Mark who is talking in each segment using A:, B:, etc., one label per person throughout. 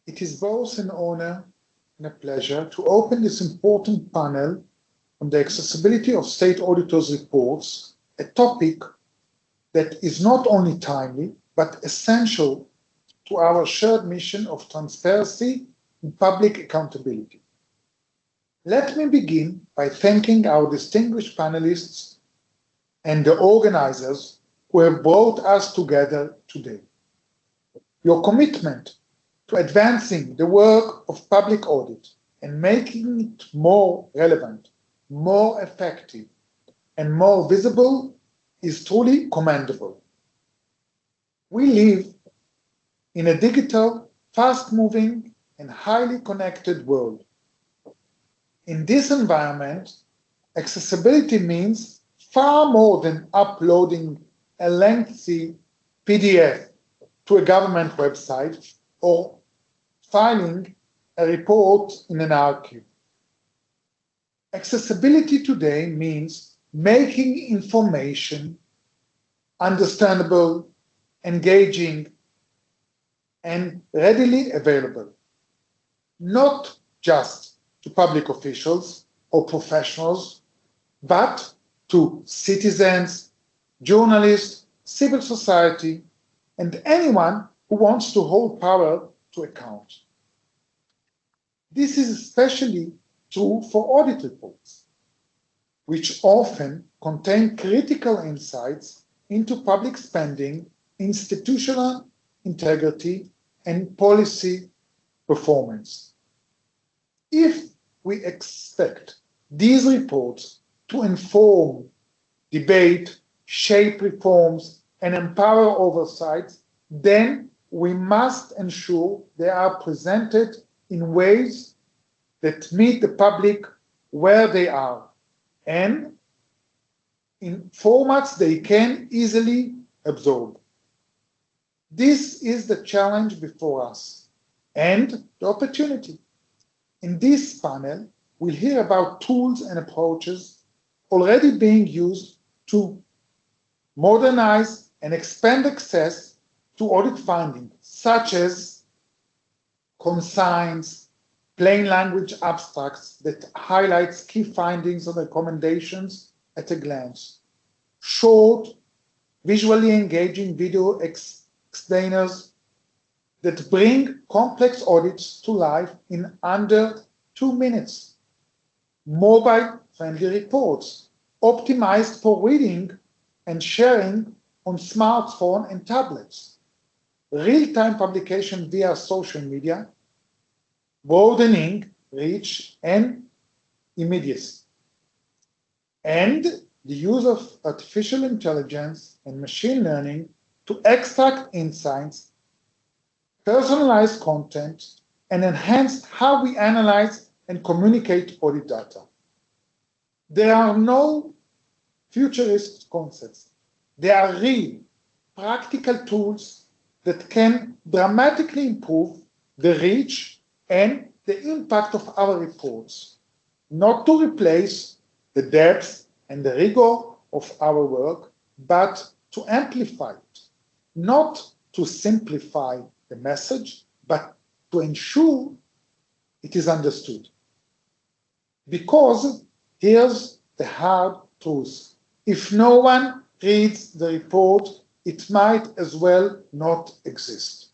A: It is both an honor and a pleasure to open this important panel on the accessibility of state auditors' reports, a topic that is not only timely, but essential to our shared mission of transparency and public accountability. Let me begin by thanking our distinguished panelists and the organizers who have brought us together today. Your commitment to advancing the work of public audit and making it more relevant, more effective, and more visible is truly commendable. We live in a digital, fast-moving, and highly connected world. In this environment, accessibility means far more than uploading a lengthy PDF to a government website or filing a report in an archive. Accessibility today means making information understandable, engaging, and readily available, not just to public officials or professionals, but to citizens, journalists, civil society, and anyone who wants to hold power to account. This is especially true for audit reports, which often contain critical insights into public spending, institutional integrity, and policy performance. If we expect these reports to inform, debate, shape reforms, and empower oversight, then we must ensure they are presented in ways that meet the public where they are and in formats they can easily absorb. This is the challenge before us and the opportunity. In this panel, we'll hear about tools and approaches already being used to modernize and expand access to audit findings, such as consigns, plain language abstracts that highlights key findings and recommendations at a glance, short, visually engaging video explainers that bring complex audits to life in under 2 minutes, mobile-friendly reports optimized for reading and sharing on smartphone and tablets, real-time publication via social media, broadening reach and immediacy, and the use of artificial intelligence and machine learning to extract insights, personalize content, and enhance how we analyze and communicate audit data. There are no futurist concepts. They are real, practical tools that can dramatically improve the reach and the impact of our reports, not to replace the depth and the rigor of our work, but to amplify it, not to simplify the message, but to ensure it is understood. Because here's the hard truth. If no one reads the report, it might as well not exist.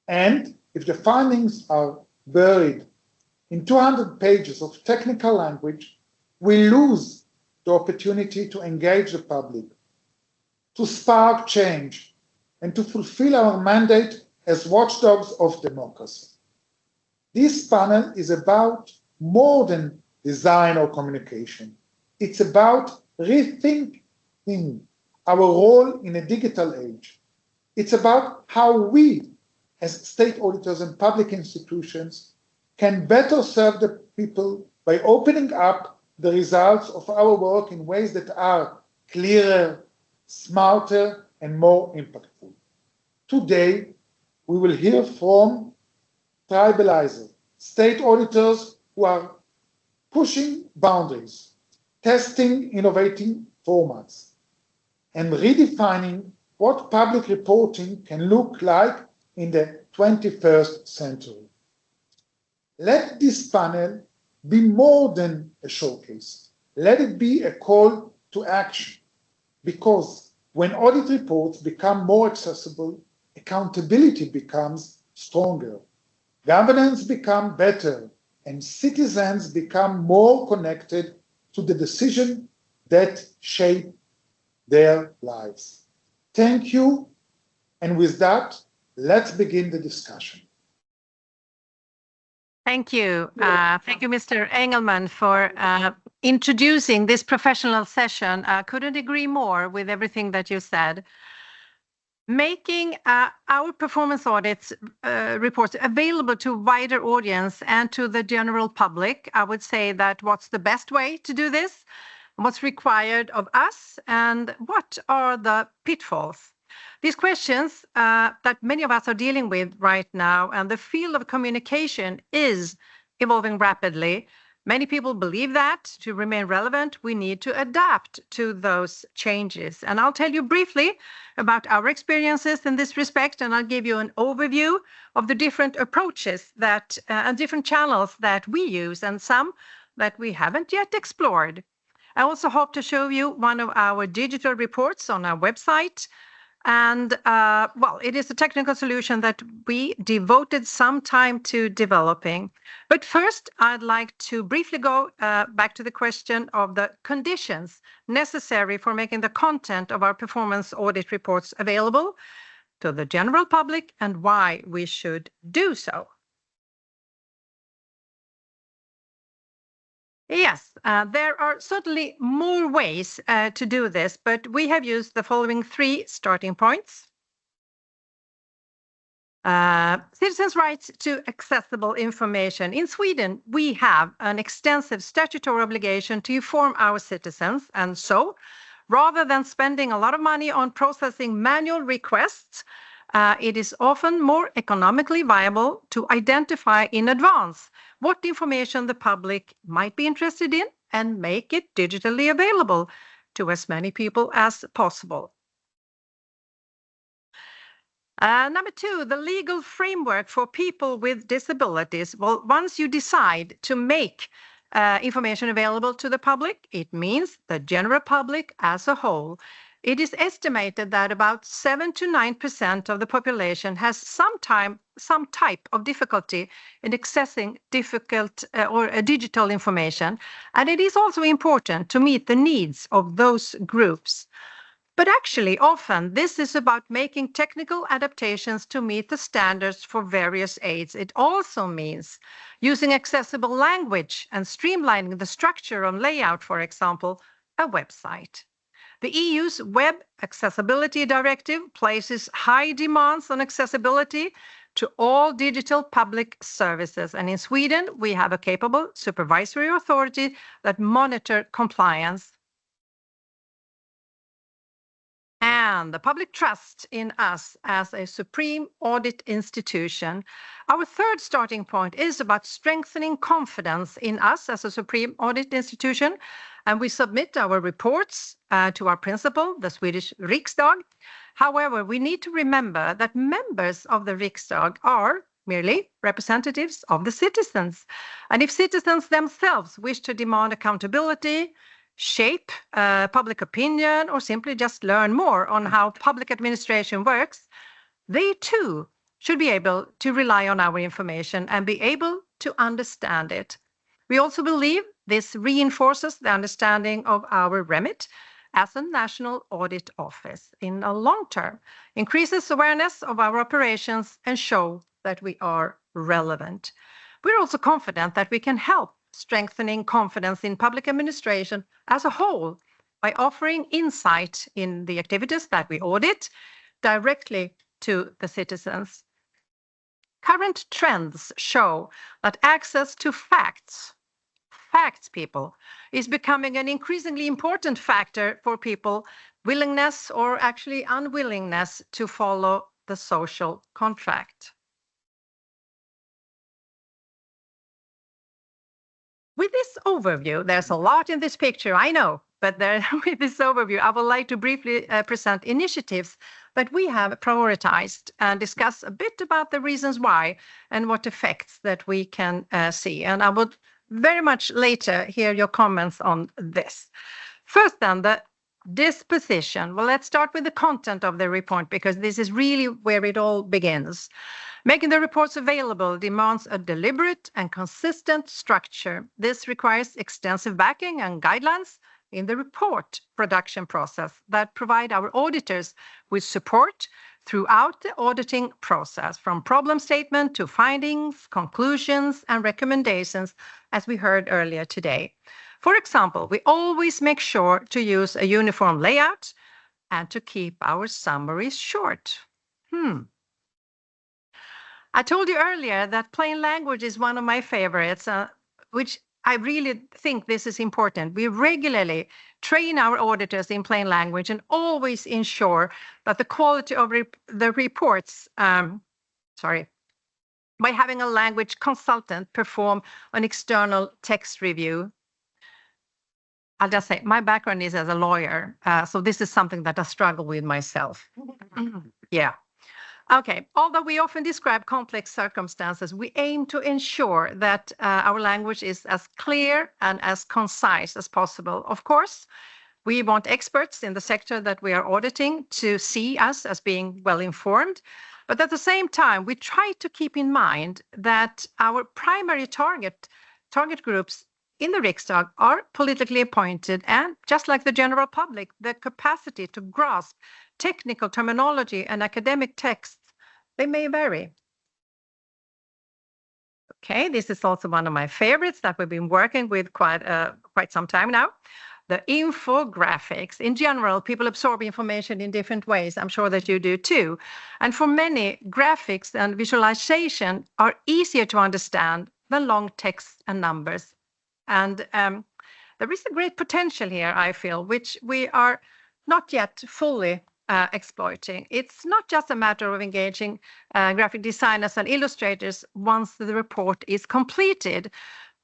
A: And if the findings are buried in 200 pages of technical language, we lose the opportunity to engage the public, to spark change, and to fulfill our mandate as watchdogs of democracy. This panel is about more than design or communication. It's about rethinking our role in a digital age. It's about how we, as state auditors and public institutions, can better serve the people by opening up the results of our work in ways that are clearer, smarter, and more impactful. Today, we will hear from tribalizers, state auditors who are pushing boundaries, testing innovating formats, and redefining what public reporting can look like in the 21st century. Let this panel be more than a showcase. Let it be a call to action, because when audit reports become more accessible, accountability becomes stronger, governance becomes better, and citizens become more connected to the decisions that shape their lives. Thank you, and with that, let's begin the discussion.
B: Thank you. Thank you, Mr. Engelman, for introducing this professional session. I couldn't agree more with everything that you said. Making our performance audits reports available to a wider audience and to the general public, I would say that what's the best way to do this, what's required of us, and what are the pitfalls? These questions that many of us are dealing with right now, and the field of communication is evolving rapidly. Many people believe that to remain relevant, we need to adapt to those changes. And I'll tell you briefly about our experiences in this respect, and I'll give you an overview of the different approaches that and different channels that we use, and some that we haven't yet explored. I also hope to show you one of our digital reports on our website. And well, it is a technical solution that we devoted some time to developing. But first, I'd like to briefly go back to the question of the conditions necessary for making the content of our performance audit reports available to the general public and why we should do so. Yes, there are certainly more ways to do this, but we have used the following three starting points. Citizens' rights to accessible information. In Sweden, we have an extensive statutory obligation to inform our citizens, and so rather than spending a lot of money on processing manual requests, it is often more economically viable to identify in advance what information the public might be interested in and make it digitally available to as many people as possible. Number two, the legal framework for people with disabilities. Well, once you decide to make information available to the public, it means the general public as a whole. It is estimated that about 7 to 9% of the population has some type of difficulty in accessing digital information, and it is also important to meet the needs of those groups. But actually, often this is about making technical adaptations to meet the standards for various aids. It also means using accessible language and streamlining the structure and layout, for example, a website. The EU's Web Accessibility Directive places high demands on accessibility to all digital public services. And in Sweden, we have a capable supervisory authority that monitor compliance. And the public trust in us as a supreme audit institution. Our third starting point is about strengthening confidence in us as a supreme audit institution. And we submit our reports to our principal, the Swedish Riksdag. However, we need to remember that members of the Riksdag are merely representatives of the citizens. And if citizens themselves wish to demand accountability, shape public opinion, or simply just learn more on how public administration works, they too should be able to rely on our information and be able to understand it. We also believe this reinforces the understanding of our remit as a national audit office in a long term, increases awareness of our operations, and show that we are relevant. We're also confident that we can help strengthening confidence in public administration as a whole by offering insight in the activities that we audit directly to the citizens. Current trends show that access to facts, people, is becoming an increasingly important factor for people, willingness or actually unwillingness to follow the social contract. With this overview, there's a lot in this picture, I know, But with this overview, I would like to briefly present initiatives that we have prioritized and discuss a bit about the reasons why and what effects that we can see. And I would very much later hear your comments on this. First, then, the disposition. Well, let's start with the content of the report, because this is really where it all begins. Making the reports available demands a deliberate and consistent structure. This requires extensive backing and guidelines in the report production process that provide our auditors with support throughout the auditing process, from problem statement to findings, conclusions, and recommendations, as we heard earlier today. For example, we always make sure to use a uniform layout and to keep our summaries short. I told you earlier that plain language is one of my favorites, which I really think this is important. We regularly train our auditors in plain language and always ensure that the quality of the reports, by having a language consultant perform an external text review. I'll just say my background is as a lawyer, so this is something that I struggle with myself. Yeah. Okay, although we often describe complex circumstances, we aim to ensure that our language is as clear and as concise as possible. Of course, we want experts in the sector that we are auditing to see us as being well informed, but at the same time, we try to keep in mind that our primary target groups in the Riksdag are politically appointed, and just like the general public, the capacity to grasp technical terminology and academic texts, they may vary. Okay, this is also one of my favorites that we've been working with quite some time now. The infographics. In general, people absorb information in different ways. I'm sure that you do too. And for many, graphics and visualization are easier to understand than long text and numbers. And there is a great potential here, I feel, which we are not yet fully exploiting. It's not just a matter of engaging graphic designers and illustrators once the report is completed,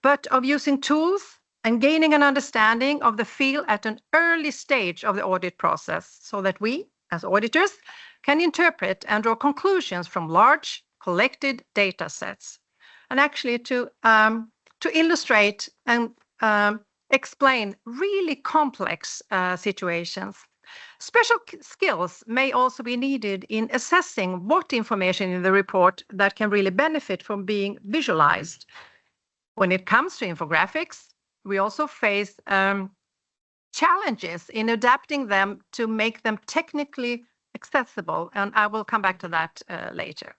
B: but of using tools and gaining an understanding of the field at an early stage of the audit process, so that we, as auditors, can interpret and draw conclusions from large collected data sets. And actually to illustrate and explain really complex situations. Special skills may also be needed in assessing what information in the report that can really benefit from being visualized. When it comes to infographics, we also face challenges in adapting them to make them technically accessible, and I will come back to that later.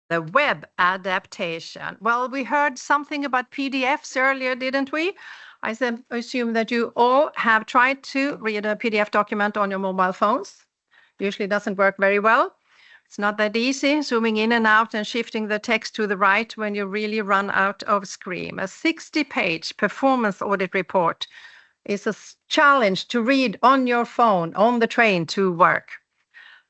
B: The web adaptation. Well, we heard something about PDFs earlier, didn't we? I assume that you all have tried to read a PDF document on your mobile phones. Usually doesn't work very well. It's not that easy, zooming in and out and shifting the text to the right when you really run out of screen. A 60-page performance audit report is a challenge to read on your phone, on the train to work.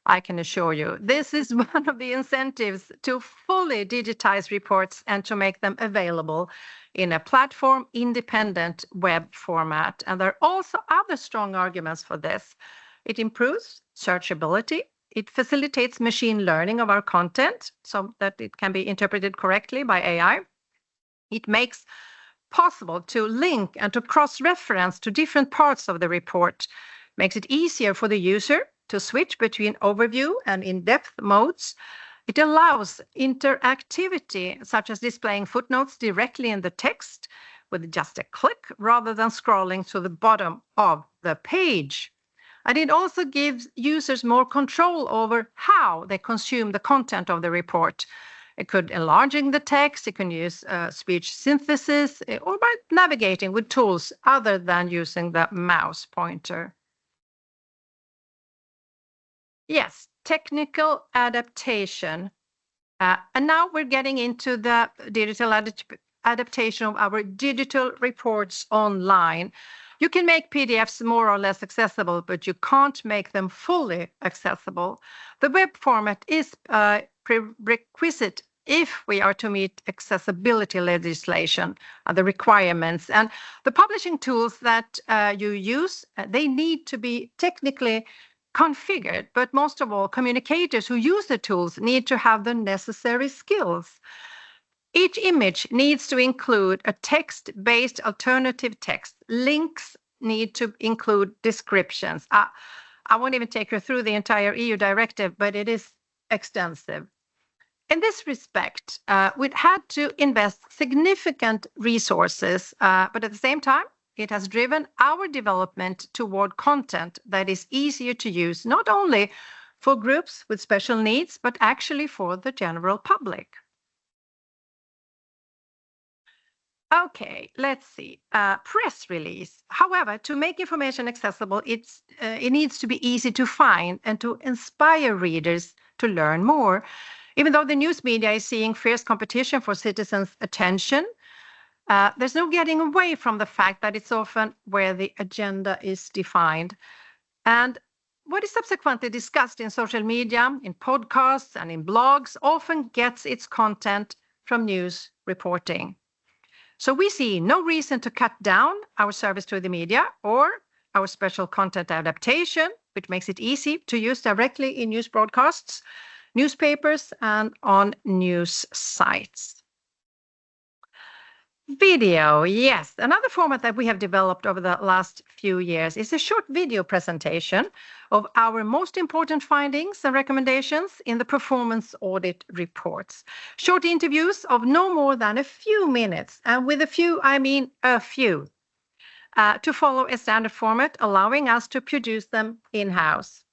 B: I can assure you, this is one of the incentives to fully digitize reports and to make them available in a platform-independent web format. And there are also other strong arguments for this. It improves searchability. It facilitates machine learning of our content so that it can be interpreted correctly by AI. It makes possible to link and to cross-reference to different parts of the report. Makes it easier for the user to switch between overview and in-depth modes. It allows interactivity, such as displaying footnotes directly in the text with just a click rather than scrolling to the bottom of the page. And it also gives users more control over how they consume the content of the report. It could enlarging the text, it can use speech synthesis, or by navigating with tools other than using the mouse pointer. Yes, technical adaptation. And now we're getting into the digital adaptation of our digital reports online. You can make PDFs more or less accessible, but you can't make them fully accessible. The web format is a prerequisite if we are to meet accessibility legislation, the requirements. And the publishing tools that you use, they need to be technically configured, but most of all, communicators who use the tools need to have the necessary skills. Each image needs to include a text-based alternative text. Links need to include descriptions. I won't even take you through the entire EU directive, but it is extensive. In this respect, we've had to invest significant resources, but at the same time, it has driven our development toward content that is easier to use, not only for groups with special needs, but actually for the general public. Okay, let's see. Press release. However, to make information accessible, it needs to be easy to find and to inspire readers to learn more. Even though the news media is seeing fierce competition for citizens' attention, there's no getting away from the fact that it's often where the agenda is defined. And what is subsequently discussed in social media, in podcasts, and in blogs often gets its content from news reporting. So we see no reason to cut down our service to the media or our special content adaptation, which makes it easy to use directly in news broadcasts, newspapers, and on news sites. Video, yes. Another format that we have developed over the last few years is a short video presentation of our most important findings and recommendations in the performance audit reports. Short interviews of no more than a few minutes, and with a few, I mean a few, to follow a standard format, allowing us to produce them in-house.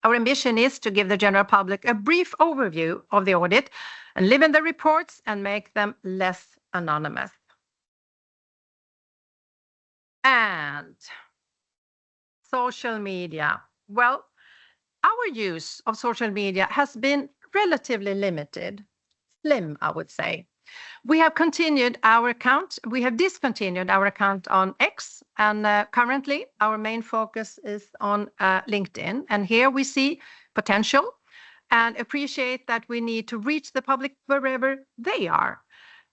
B: Our ambition is to give the general public a brief overview of the audit and live in the reports and make them less anonymous. And social media. Well, our use of social media has been relatively limited, slim, I would say. We have discontinued our account on X, and currently our main focus is on LinkedIn. And here we see potential and appreciate that we need to reach the public wherever they are.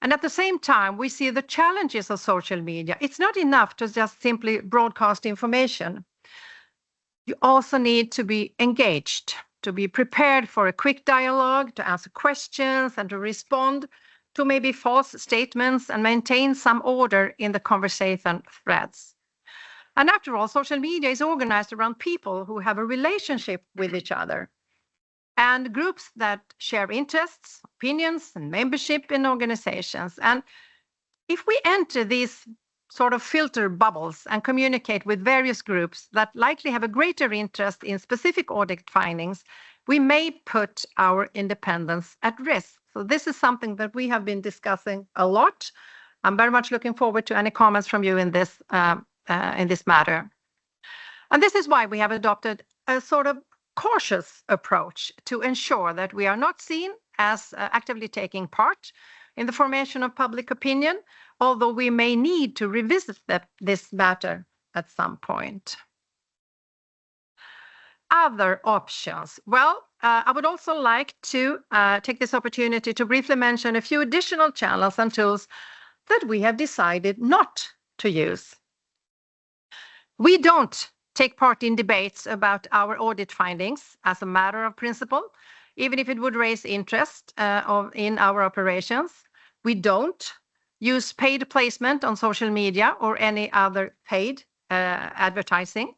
B: And at the same time, we see the challenges of social media. It's not enough to just simply broadcast information. You also need to be engaged, to be prepared for a quick dialogue, to answer questions, and to respond to maybe false statements and maintain some order in the conversation threads. And after all, social media is organized around people who have a relationship with each other and groups that share interests, opinions, and membership in organizations. And if we enter these sort of filter bubbles and communicate with various groups that likely have a greater interest in specific audit findings, we may put our independence at risk. So this is something that we have been discussing a lot. I'm very much looking forward to any comments from you in this matter. And this is why we have adopted a sort of cautious approach to ensure that we are not seen as actively taking part in the formation of public opinion, although we may need to revisit this matter at some point. Other options. Well, I would also like to take this opportunity to briefly mention a few additional channels and tools that we have decided not to use. We don't take part in debates about our audit findings as a matter of principle, even if it would raise interest in our operations. We don't use paid placement on social media or any other paid advertising.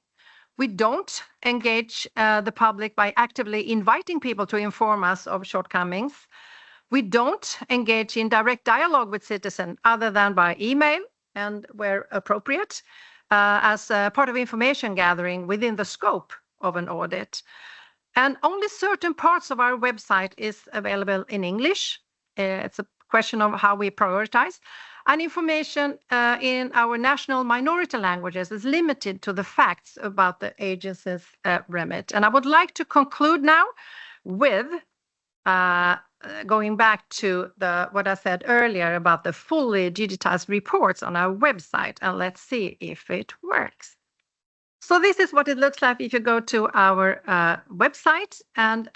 B: We don't engage the public by actively inviting people to inform us of shortcomings. We don't engage in direct dialogue with citizens other than by email and where appropriate, as part of information gathering within the scope of an audit. And only certain parts of our website is available in English. It's a question of how we prioritize. And information in our national minority languages is limited to the facts about the agency's remit. And I would like to conclude now with going back to what I said earlier about the fully digitized reports on our website. And let's see if it works. So this is what it looks like if you go to our website, and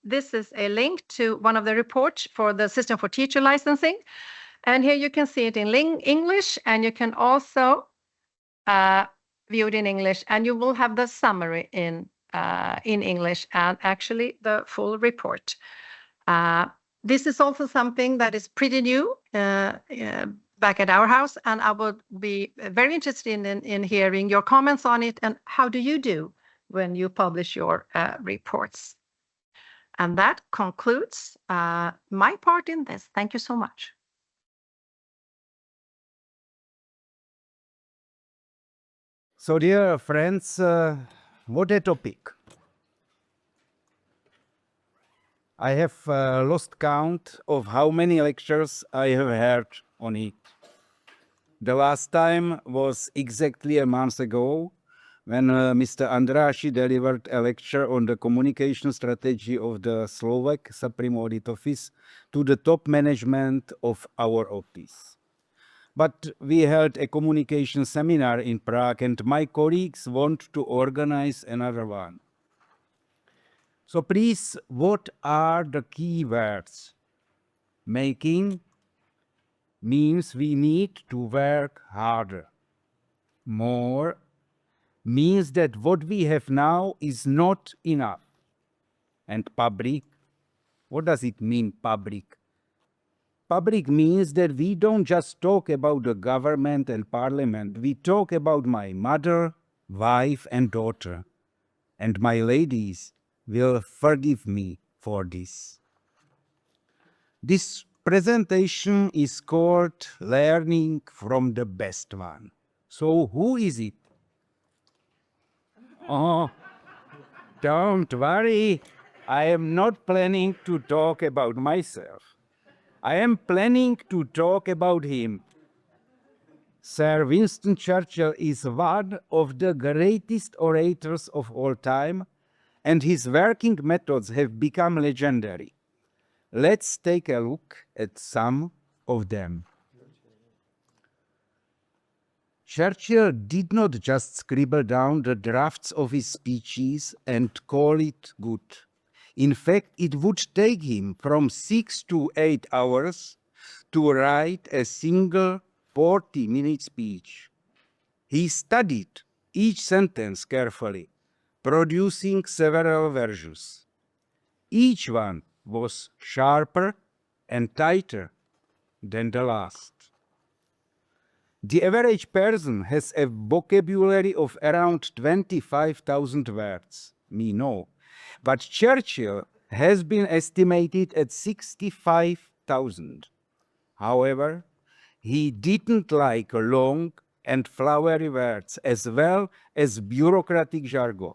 B: this is a link to one of the reports for the System for Teacher Licensing. And here you can see it in English, and you can also view it in English, and you will have the summary in English and actually the full report. This is also something that is pretty new back at our house, and I would be very interested in hearing your comments on it and how do you do when you publish your reports. And that concludes my part in this. Thank you so much.
C: So, dear friends, what a topic. I have lost count of how many lectures I have heard on it. The last time was exactly a month ago when Mr. Andrássy delivered a lecture on the communication strategy of the Slovak Supreme Audit Office to the top management of our office. But we held a communication seminar in Prague, and my colleagues want to organize another one. So please, what are the key words? Making means we need to work harder. More means that what we have now is not enough. And public, what does it mean, public? Public means that we don't just talk about the government and parliament, we talk about my mother, wife and daughter. And my ladies will forgive me for this. This presentation is called Learning from the Best One. So who is it? Oh, don't worry. I am not planning to talk about myself. I am planning to talk about him. Sir Winston Churchill is one of the greatest orators of all time, and his working methods have become legendary. Let's take a look at some of them. Churchill did not just scribble down the drafts of his speeches and call it good. In fact, it would take him from 6 to 8 hours to write a single 40-minute speech. He studied each sentence carefully, producing several versions. Each one was sharper and tighter than the last. The average person has a vocabulary of around 25,000 words. Me no. But Churchill has been estimated at 65,000. However, he didn't like long and flowery words as well as bureaucratic jargon.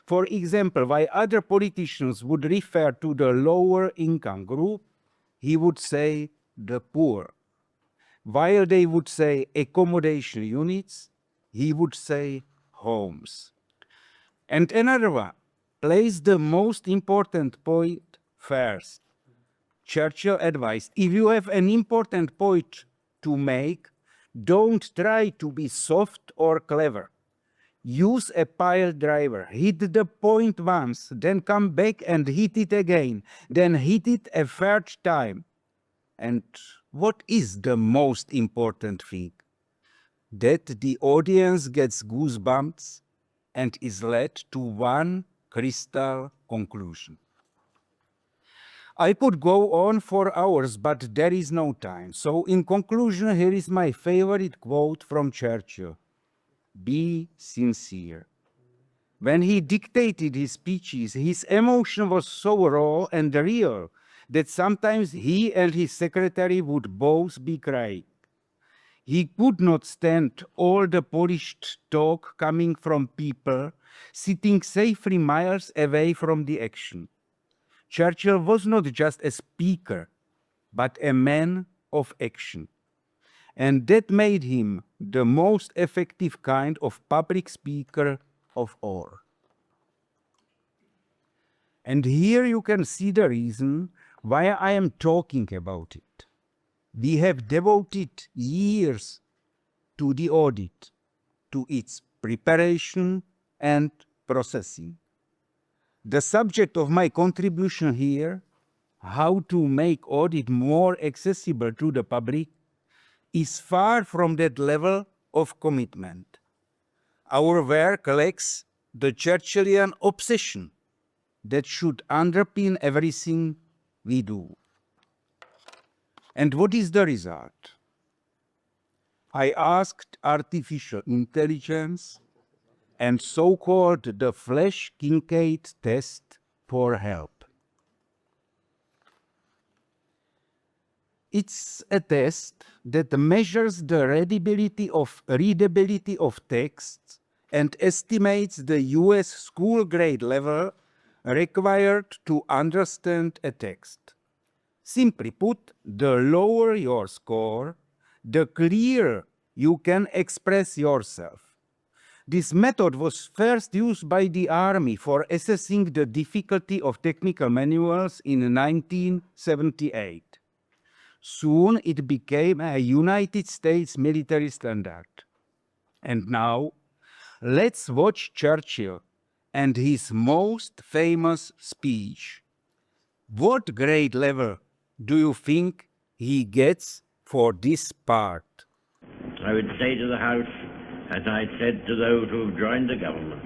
C: For example, while other politicians would refer to the lower income group, he would say the poor. While they would say accommodation units, he would say homes. And another one, place the most important point first. Churchill advised, if you have an important point to make, don't try to be soft or clever. Use a pile driver, hit the point once, then come back and hit it again, then hit it a third time. And what is the most important thing? That the audience gets goosebumps and is led to one crystal conclusion. I could go on for hours, but there is no time. So in conclusion, here is my favorite quote from Churchill. Be sincere. When he dictated his speeches, his emotion was so raw and real that sometimes he and his secretary would both be crying. He could not stand all the polished talk coming from people sitting safely miles away from the action. Churchill was not just a speaker, but a man of action. And that made him the most effective kind of public speaker of all. And here you can see the reason why I am talking about it. We have devoted years to the audit, to its preparation, and processing. The subject of my contribution here, how to make audit more accessible to the public, is far from that level of commitment. Our work lacks the Churchillian obsession that should underpin everything we do. And what is the result? I asked artificial intelligence and so-called the Flash-Kincaid test for help. It's a test that measures the readability of texts and estimates the US school grade level required to understand a text. Simply put, the lower your score, the clearer you can express yourself. This method was first used by the Army for assessing the difficulty of technical manuals in 1978. Soon it became a United States military standard. And now, let's watch Churchill and his most famous speech. What grade level do you think he gets for this part?
D: I would say to the House, as I said to those who have joined the government,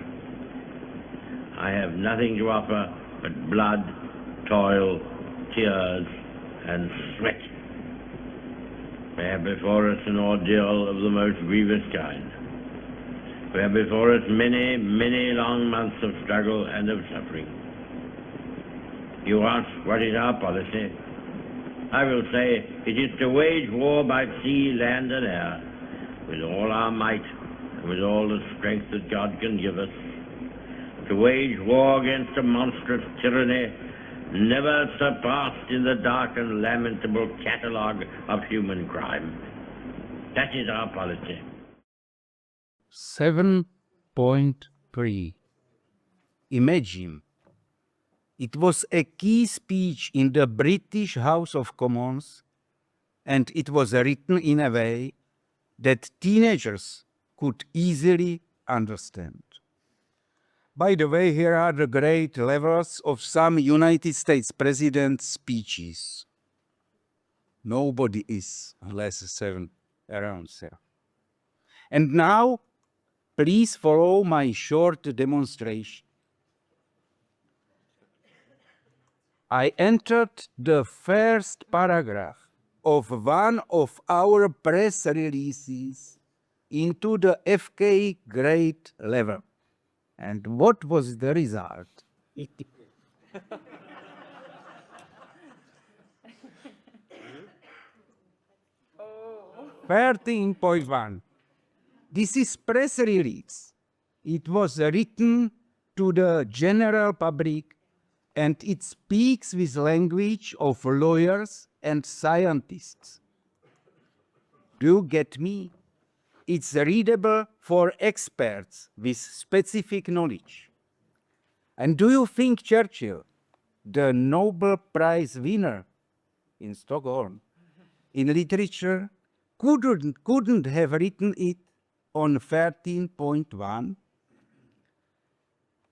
D: I have nothing to offer but blood, toil, tears, and sweat. We have before us an ordeal of the most grievous kind. We have before us many, many long months of struggle and of suffering. You ask, what is our policy? I will say, it is to wage war by sea, land, and air, with all our might, and with all the strength that God can give us, to wage war against a monstrous tyranny never surpassed in the dark and lamentable catalogue of human crime. That is our policy.
C: 7.3. Imagine, it was a key speech in the British House of Commons, and it was written in a way that teenagers could easily understand. By the way, here are the grade levels of some United States President speeches. Nobody is less than 7 around there. And now, please follow my short demonstration. I entered the first paragraph of one of our press releases into the FK grade level. And what was the result? 13.1. This is press release. It was written to the general public, and it speaks with language of lawyers and scientists. Do you get me? It's readable for experts with specific knowledge. And do you think Churchill, the Nobel Prize winner in Stockholm in literature, couldn't have written it on 13.1?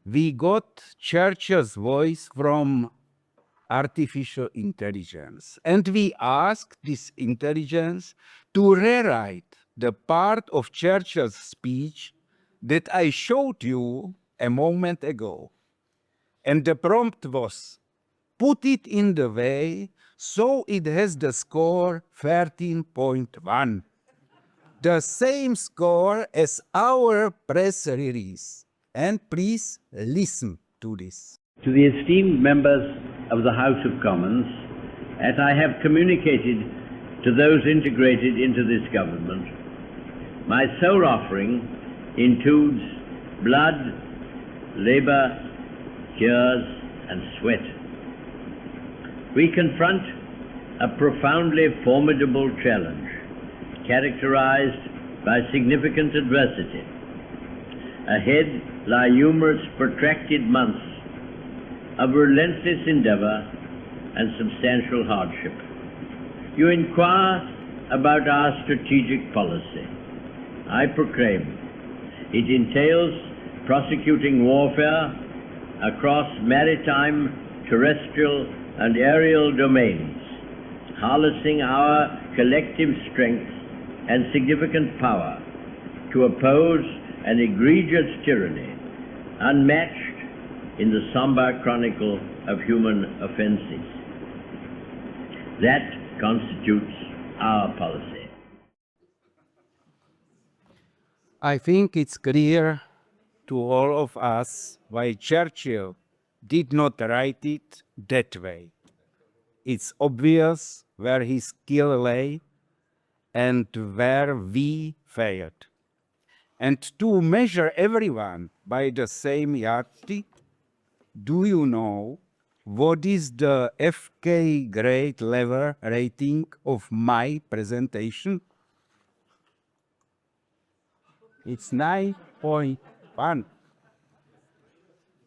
C: We got Churchill's voice from artificial intelligence, and we asked this intelligence to rewrite the part of Churchill's speech that I showed you a moment ago. And the prompt was, put it in the way so it has the score 13.1. The same score as our press release. And please listen to this.
D: To the esteemed members of the House of Commons, as I have communicated to those integrated into this government, my sole offering includes blood, labor, tears, and sweat. We confront a profoundly formidable challenge, characterized by significant adversity. Ahead lie numerous protracted months of relentless endeavor and substantial hardship. You inquire about our strategic policy. I proclaim it entails prosecuting warfare across maritime, terrestrial, and aerial domains, harnessing our collective strength and significant power to oppose an egregious tyranny unmatched in the somber chronicle of human offences. That constitutes our policy.
C: I think it's clear to all of us why Churchill did not write it that way. It's obvious where his skill lay and where we failed. And to measure everyone by the same yardstick, do you know what is the FK grade level rating of my presentation? It's 9.1.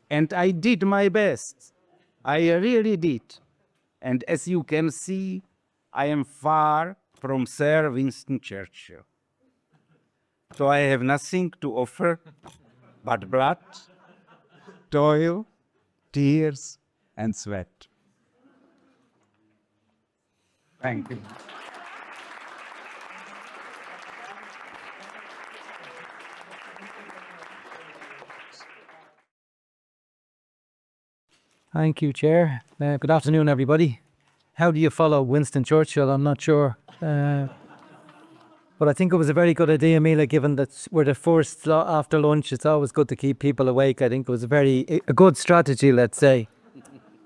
C: And I did my best. I really did. And as you can see, I am far from Sir Winston Churchill. So I have nothing to offer but blood, toil, tears, and sweat. Thank you.
E: Thank you, Chair. Good afternoon, everybody. How do you follow Winston Churchill? I'm not sure. But I think it was a very good idea, Mila, given that we're the first after lunch. It's always good to keep people awake. I think it was a good strategy, let's say.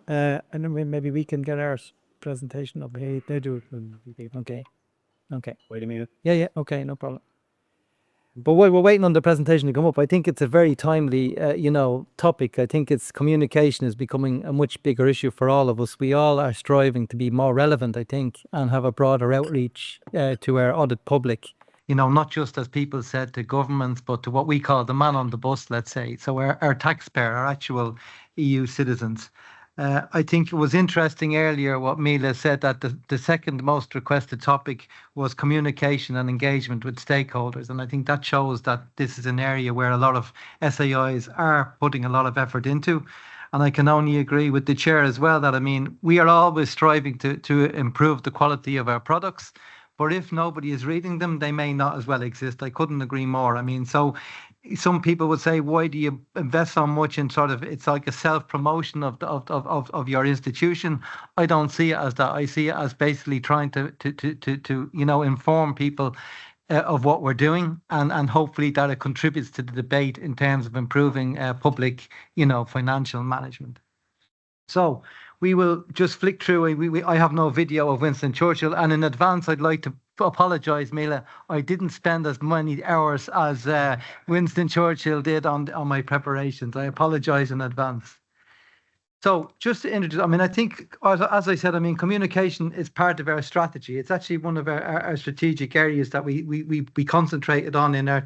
E: And then maybe we can get our presentation up here. They do it. Okay. Wait a minute. Yeah. Okay, no problem. But while we're waiting on the presentation to come up, I think it's a very timely, topic. I think communication is becoming a much bigger issue for all of us. We all are striving to be more relevant, I think, and have a broader outreach to our audit public. Not just, as people said, to governments, but to what we call the man on the bus, let's say. So our taxpayer, our actual EU citizens. I think it was interesting earlier what Mila said, that the second most requested topic was communication and engagement with stakeholders. And I think that shows that this is an area where a lot of SAIs are putting a lot of effort into. And I can only agree with the chair as well that, we are always striving to improve the quality of our products. But if nobody is reading them, they may not as well exist. I couldn't agree more. So some people would say, why do you invest so much in it's like a self-promotion of your institution? I don't see it as that. I see it as basically trying to inform people of what we're doing, and hopefully that it contributes to the debate in terms of improving public, financial management. So we will just flick through. I have no video of Winston Churchill, and in advance I'd like to apologise, Mila. I didn't spend as many hours as Winston Churchill did on my preparations. I apologise in advance. So just to introduce, I think, as I said, communication is part of our strategy. It's actually one of our strategic areas that we concentrated on in our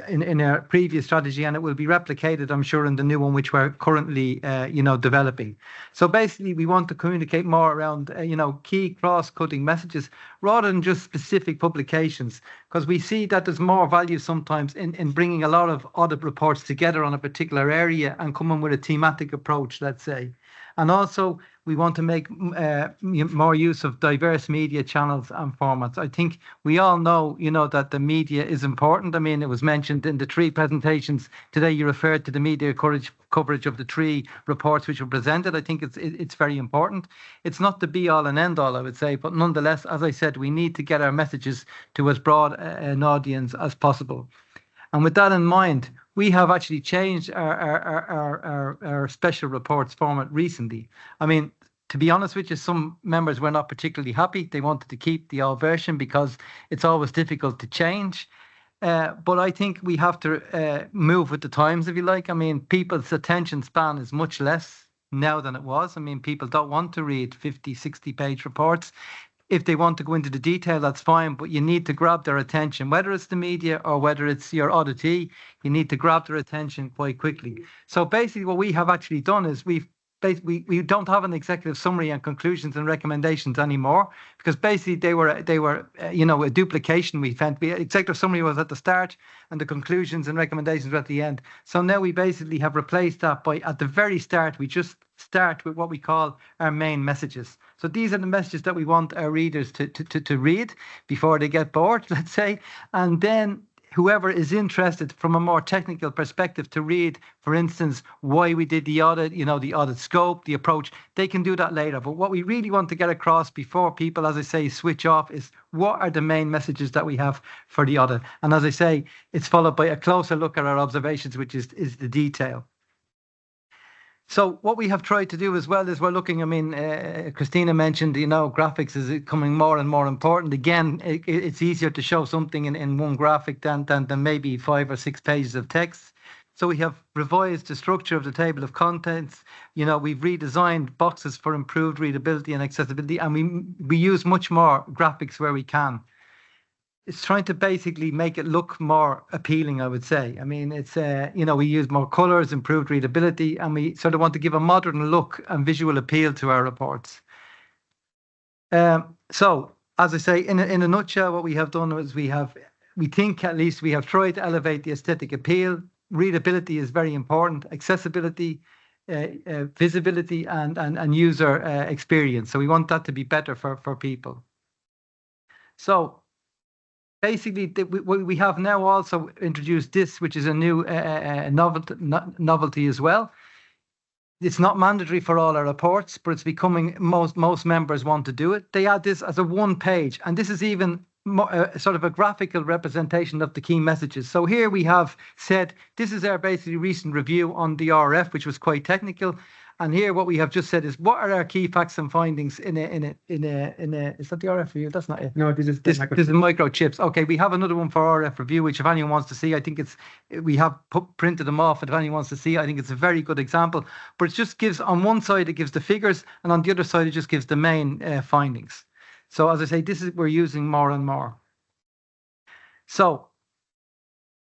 E: in our previous strategy, and it will be replicated, I'm sure, in the new one, which we're currently, developing. So basically, we want to communicate more around, key cross-cutting messages rather than just specific publications, because we see that there's more value sometimes in bringing a lot of audit reports together on a particular area and coming with a thematic approach, let's say. And also, we want to make more use of diverse media channels and formats. I think we all know, that the media is important. It was mentioned in the three presentations today. You referred to the media coverage of the three reports which were presented. I think it's very important. It's not the be-all and end-all, I would say, but nonetheless, as I said, we need to get our messages to as broad an audience as possible. And with that in mind, we have actually changed our special reports format recently. To be honest with you, some members were not particularly happy. They wanted to keep the old version because it's always difficult to change. But I think we have to move with the times, if you like. People's attention span is much less now than it was. People don't want to read 50, 60-page reports. If they want to go into the detail, that's fine, but you need to grab their attention, whether it's the media or whether it's your auditee, you need to grab their attention quite quickly. So basically what we have actually done is we've
F: we don't have an executive summary and conclusions and recommendations anymore, because basically they were a duplication. We found the executive summary was at the start and the conclusions and recommendations were at the end. So now we basically have replaced that by, at the very start, we just start with what we call our main messages. So these are the messages that we want our readers to read before they get bored, let's say, and then whoever is interested from a more technical perspective to read, for instance, why we did the audit, the audit scope, the approach, they can do that later. But what we really want to get across before people, as I say, switch off is what are the main messages that we have for the audit. And as I say, it's followed by a closer look at our observations, which is the detail. So what we have tried to do as well is we're looking, Christina mentioned, graphics is becoming more and more important. Again, it's easier to show something in one graphic than maybe 5 or 6 pages of text. So we have revised the structure of the table of contents. We've redesigned boxes for improved readability and accessibility, and we use much more graphics where we can. It's trying to basically make it look more appealing, I would say. It's, we use more colors, improved readability, and we sort of want to give a modern look and visual appeal to our reports. So, as I say, in a nutshell, what we have done is we think at least we have tried to elevate the aesthetic appeal. Readability is very important, accessibility, visibility, and user experience. So we want that to be better for people. So, basically, we have now also introduced this, which is a new novelty as well. It's not mandatory for all our reports, but it's becoming, most members want to do it. They add this as a 1 page, and this is even more, sort of a graphical representation of the key messages. So here we have said, this is our basically recent review on the RF, which was quite technical. And here, what we have just said is, what are our key facts and findings in a is that the RF review? That's not it.
E: No, this is
F: microchips. Okay, we have another one for RF review, which if anyone wants to see, I think we have printed them off. If anyone wants to see, I think it's a very good example. But it just gives, on one side, it gives the figures, and on the other side, it just gives the main findings. So as I say, we're using more and more. So,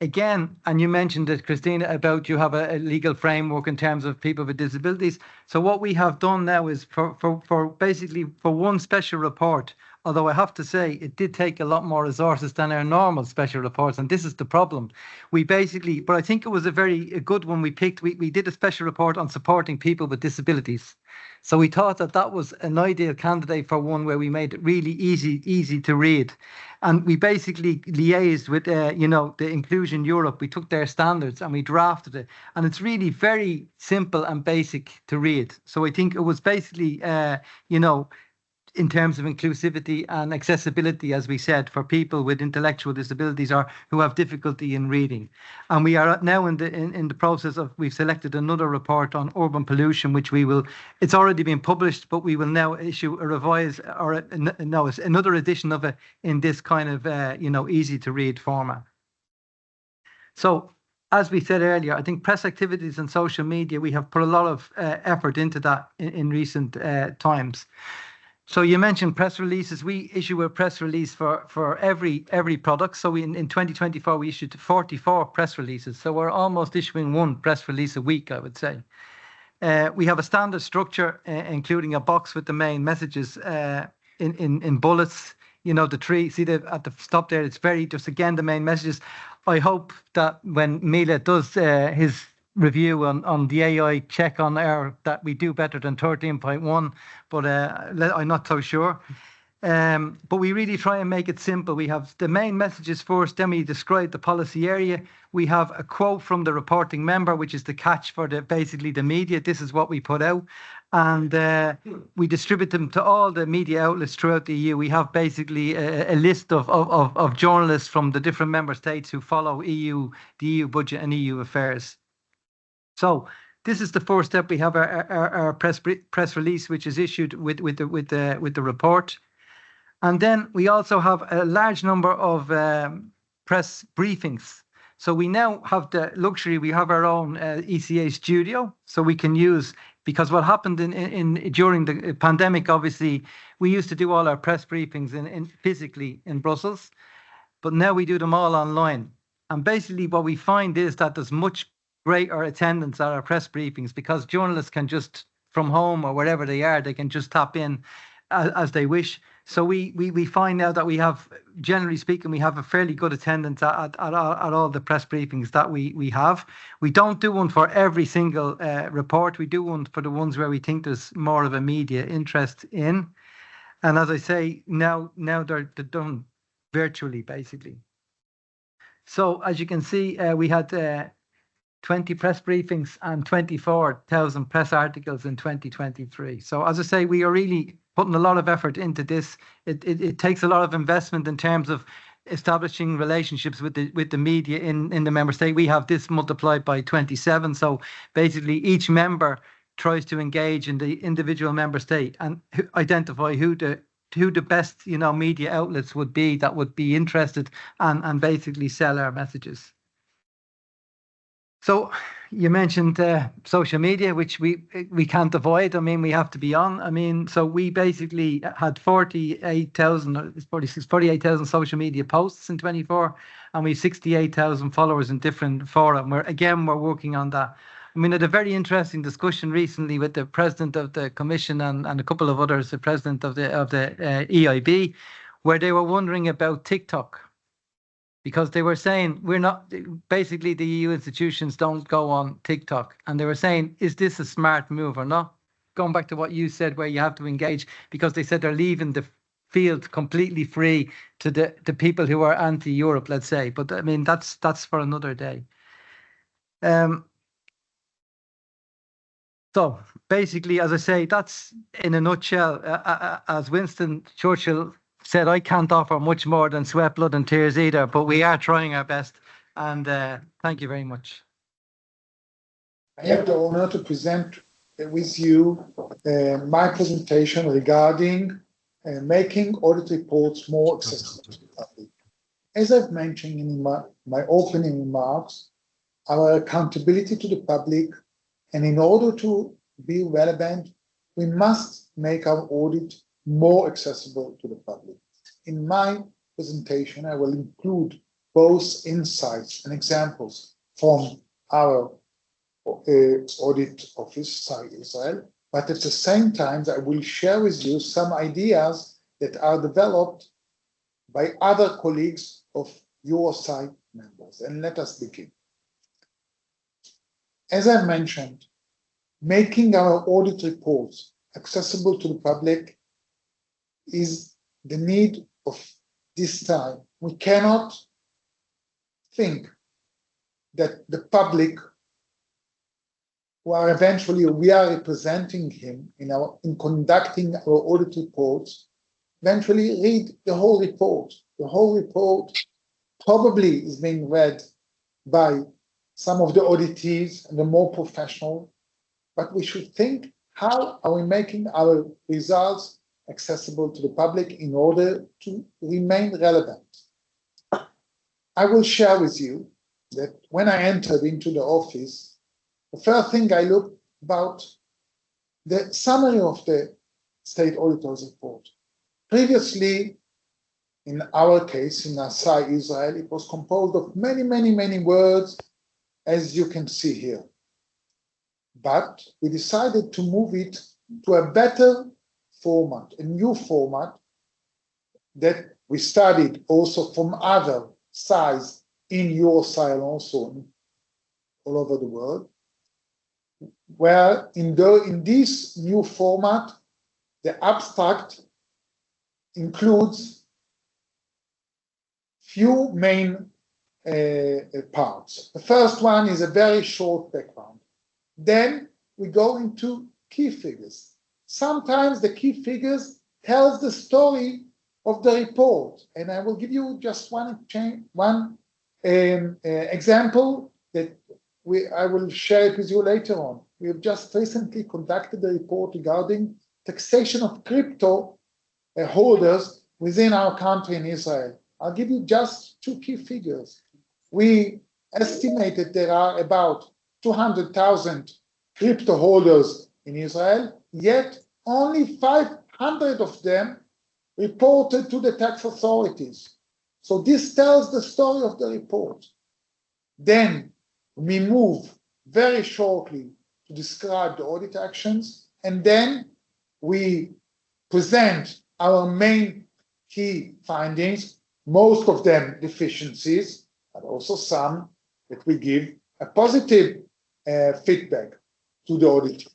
F: again, and you mentioned it, Christina, about you have a legal framework in terms of people with disabilities. So what we have done now is for basically for one special report, although I have to say it did take a lot more resources than our normal special reports, and this is the problem. We basically, but I think it was a good one we picked. We did a special report on supporting people with disabilities. So we thought that was an ideal candidate for one where we made it really easy to read. And we basically liaised with, the Inclusion Europe. We took their standards and we drafted it. And it's really very simple and basic to read. So I think it was basically, in terms of inclusivity and accessibility, as we said, for people with intellectual disabilities or who have difficulty in reading. And we are now in the process of, we've selected another report on urban pollution, which it's already been published, but we will now issue a revised, it's another edition of it in this kind of, easy to read format. So, as we said earlier, I think press activities and social media, we have put a lot of effort into that in recent times. So you mentioned press releases. We issue a press release for every product. So in 2024, we issued 44 press releases. So we're almost issuing 1 press release a week, I would say. We have a standard structure, including a box with the main messages in bullets. The tree, see at the top there, it's very, just again, the main messages. I hope that when Mila does his review on the AI check on air, that we do better than 13.1, but I'm not so sure. But we really try and make it simple. We have the main messages first, then we describe the policy area. We have a quote from the reporting member, which is the catch for basically the media. This is what we put out. And we distribute them to all the media outlets throughout the EU. We have basically a list of journalists from the different member states who follow the EU budget and EU affairs. So this is the first step. We have our press release, which is issued with the report, and then we also have a large number of press briefings. So we now have the luxury. We have our own ECA studio, so we can use, because what happened during the pandemic, obviously, we used to do all our press briefings physically in Brussels, but now we do them all online. And basically, what we find is that there's much greater attendance at our press briefings because journalists can just from home or wherever they are, they can just tap in as they wish. So we find now that we have, generally speaking, we have a fairly good attendance at all the press briefings that we have. We don't do one for every single report. We do one for the ones where we think there's more of a media interest in. And as I say, now they're done virtually, basically. So as you can see, we had 20 press briefings and 24,000 press articles in 2023. So as I say, we are really putting a lot of effort into this. It takes a lot of investment in terms of establishing relationships with the media in the member state. We have this multiplied by 27. So basically each member tries to engage in the individual member state and identify who the best, media outlets would be that would be interested and basically sell our messages. So you mentioned social media, which we can't avoid. I mean, we have to be on. I mean, so we basically had 48,000 social media posts in 24, and we have 68,000 followers in different fora. We're working on that. I mean, I had a very interesting discussion recently with the president of the commission and a couple of others, the president of the EIB, where they were wondering about TikTok. Because they were saying basically the EU institutions don't go on TikTok. And they were saying, is this a smart move or not? Going back to what you said, where you have to engage, because they said they're leaving the field completely free to the people who are anti-Europe, let's say. But I mean, that's for another day. So basically, as I say, that's in a nutshell, as Winston Churchill said, I can't offer much more than sweat, blood and tears either, but we are trying our best. And thank you very much.
A: I have the honor to present with you my presentation regarding making audit reports more accessible to the public. As I've mentioned in my opening remarks, our accountability to the public, and in order to be relevant, we must make our audit more accessible to the public. In my presentation, I will include both insights and examples from our audit office, SAI Israel, but at the same time, I will share with you some ideas that are developed by other colleagues of EUROSAI members. And let us begin. As I mentioned, making our audit reports accessible to the public is the need of this time. We cannot think that the public, who are eventually, we are representing him in conducting our audit reports, eventually read the whole report. The whole report probably is being read by some of the auditees and the more professional, but we should think, how are we making our results accessible to the public in order to remain relevant? I will share with you that when I entered into the office, the first thing I looked about the summary of the state auditor's report. Previously, in our case, in SAI Israel, it was composed of many, many, many words, as you can see here. But we decided to move it to a better format, a new format that we studied also from other SAIs in EUROSAI and also all over the world, where in this new format, the abstract includes few main parts. The first one is a very short background. Then we go into key figures. Sometimes the key figures tells the story of the report, and I will give you just one example that I will share it with you later on. We have just recently conducted a report regarding taxation of crypto holders within our country in Israel. I'll give you just two key figures. We estimated there are about 200,000 crypto holders in Israel, yet only 500 of them reported to the tax authorities. So this tells the story of the report. Then we move very shortly to describe the audit actions, and then we present our main key findings, most of them deficiencies, but also some that we give a positive feedback to the auditor.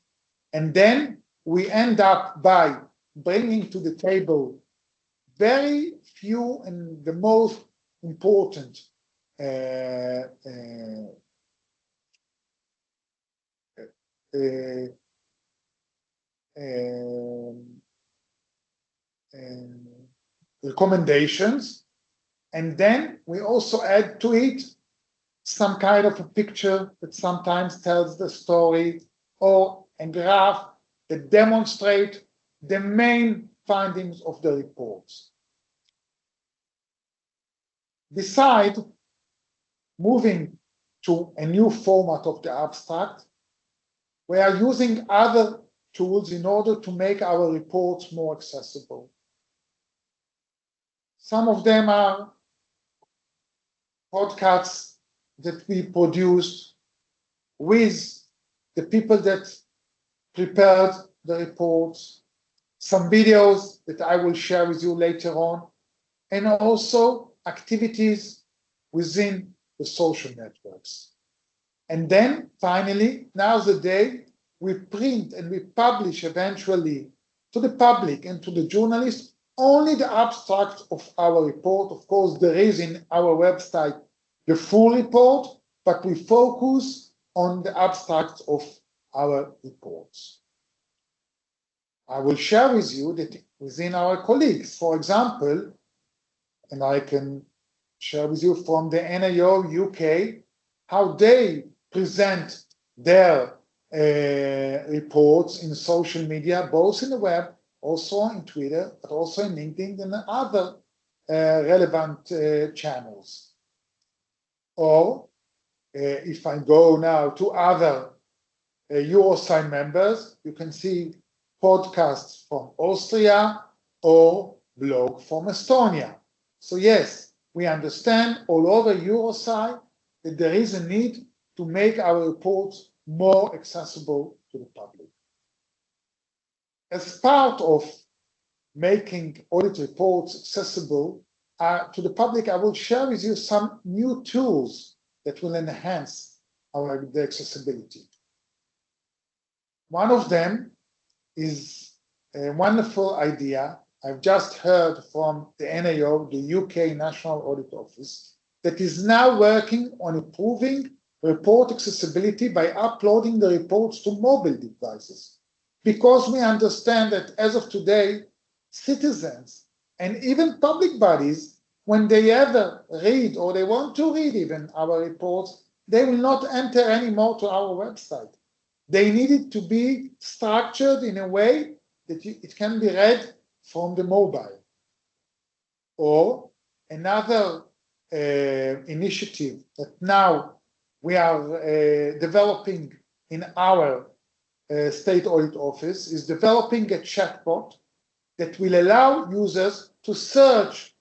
A: And then we end up by bringing to the table very few and the most important recommendations, and then we also add to it some kind of a picture that sometimes tells the story, or a graph that demonstrate the main findings of the reports. Besides moving to a new format of the abstract, we are using other tools in order to make our reports more accessible. Some of them are podcasts that we produced with the people that prepared the reports, some videos that I will share with you later on, and also activities within the social networks. And then finally, now's the day, we print and we publish eventually to the public and to the journalists only the abstract of our report. Of course, there is in our website the full report, but we focus on the abstract of our reports. I will share with you that within our colleagues, for example, and I can share with you from the NAO UK, how they present their reports in social media, both in the web, also in Twitter, but also in LinkedIn and other relevant channels. Or if I go now to other EUROSAI members, you can see podcasts from Austria or blog from Estonia. So yes, we understand all over EUROSAI that there is a need to make our reports more accessible to the public. As part of making audit reports accessible to the public, I will share with you some new tools that will enhance the accessibility. One of them is a wonderful idea I've just heard from the NAO, the UK National Audit Office, that is now working on improving report accessibility by uploading the reports to mobile devices. Because we understand that as of today, citizens and even public bodies, when they ever read or they want to read even our reports, they will not enter anymore to our website. They need it to be structured in a way that it can be read from the mobile. Or another initiative that now we are developing in our State Audit Office is developing a chatbot that will allow users to search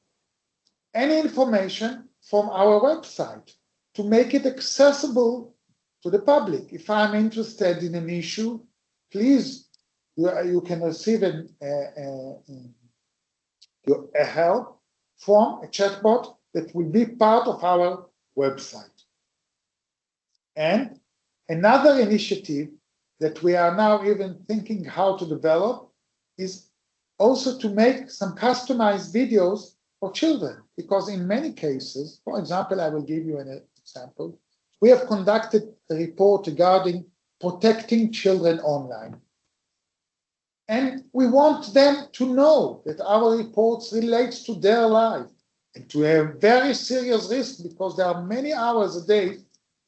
A: any information from our website to make it accessible to the public. If I'm interested in an issue, please, you can receive a help from a chatbot that will be part of our website. And another initiative that we are now even thinking how to develop is also to make some customized videos for children, because in many cases, for example, I will give you an example. We have conducted a report regarding protecting children online. And we want them to know that our reports relates to their life and to a very serious risk, because there are many hours a day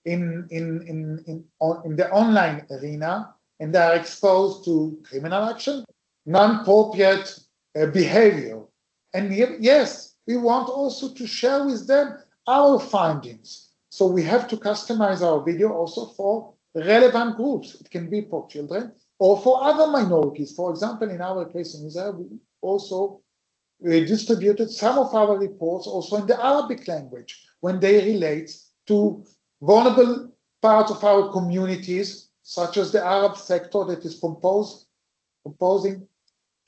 A: in the online arena, and they are exposed to criminal action, non-appropriate behavior. And yes, we want also to share with them our findings. So we have to customize our video also for relevant groups. It can be for children or for other minorities. For example, in our case in Israel, we also distributed some of our reports also in the Arabic language when they relate to vulnerable parts of our communities, such as the Arab sector that is composed composing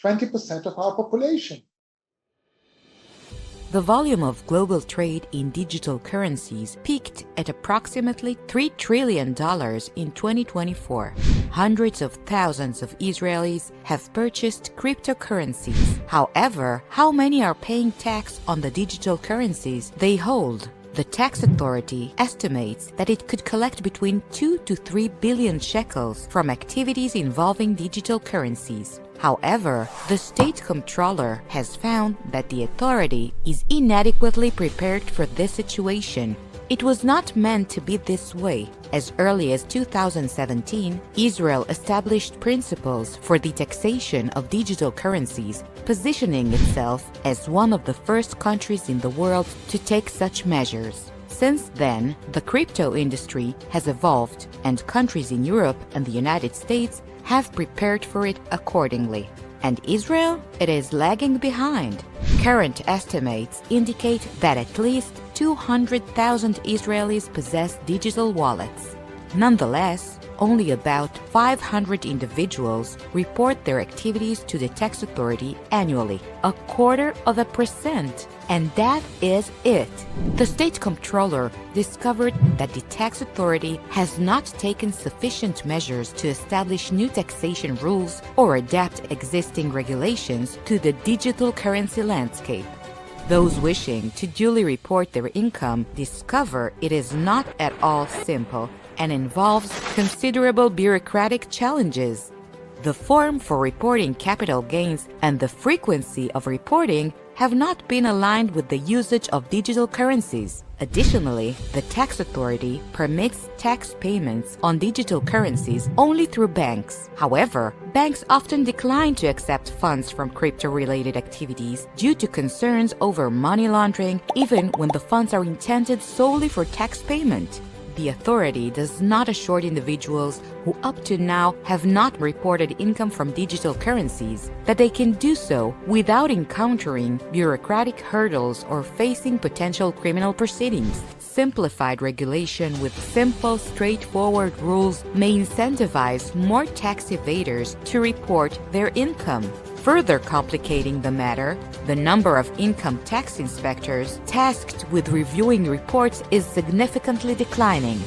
A: 20% of our population.
G: The volume of global trade in digital currencies peaked at approximately $3 trillion in 2024. Hundreds of thousands of Israelis have purchased cryptocurrencies. However, how many are paying tax on the digital currencies they hold? The tax authority estimates that it could collect between 2 to 3 billion shekels from activities involving digital currencies. However, the state comptroller has found that the authority is inadequately prepared for this situation. It was not meant to be this way. As early as 2017, Israel established principles for the taxation of digital currencies, positioning itself as one of the first countries in the world to take such measures. Since then, the crypto industry has evolved, and countries in Europe and the United States have prepared for it accordingly. And Israel? It is lagging behind. Current estimates indicate that at least 200,000 Israelis possess digital wallets. Nonetheless, only about 500 individuals report their activities to the tax authority annually, 0.25%, and that is it. The state comptroller discovered that the tax authority has not taken sufficient measures to establish new taxation rules or adapt existing regulations to the digital currency landscape. Those wishing to duly report their income discover it is not at all simple and involves considerable bureaucratic challenges. The form for reporting capital gains and the frequency of reporting have not been aligned with the usage of digital currencies. Additionally, the tax authority permits tax payments on digital currencies only through banks. However, banks often decline to accept funds from crypto-related activities due to concerns over money laundering, even when the funds are intended solely for tax payment. The authority does not assure individuals who up to now have not reported income from digital currencies that they can do so without encountering bureaucratic hurdles or facing potential criminal proceedings. Simplified regulation with simple, straightforward rules may incentivize more tax evaders to report their income. Further complicating the matter, the number of income tax inspectors tasked with reviewing reports is significantly declining.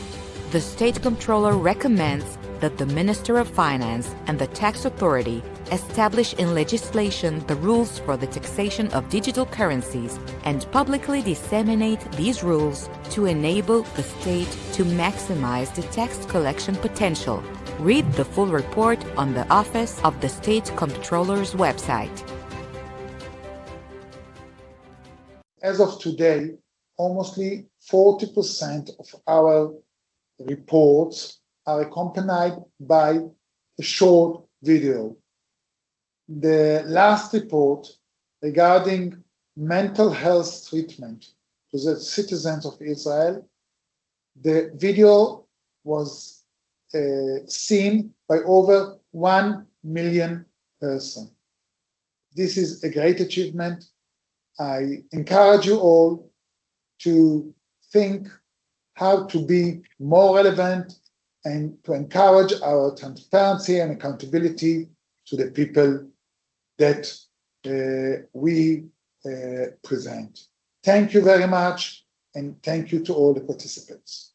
G: The state comptroller recommends that the Minister of Finance and the tax authority establish in legislation the rules for the taxation of digital currencies and publicly disseminate these rules to enable the state to maximize the tax collection potential. Read the full report on the Office of the State Comptroller's website.
A: As of today, almost 40% of our reports are accompanied by a short video. The last report regarding mental health treatment to the citizens of Israel, the video was seen by over 1 million persons. This is a great achievement. I encourage you all to think how to be more relevant and to encourage our transparency and accountability to the people that we present. Thank you very much, and thank you to all the participants.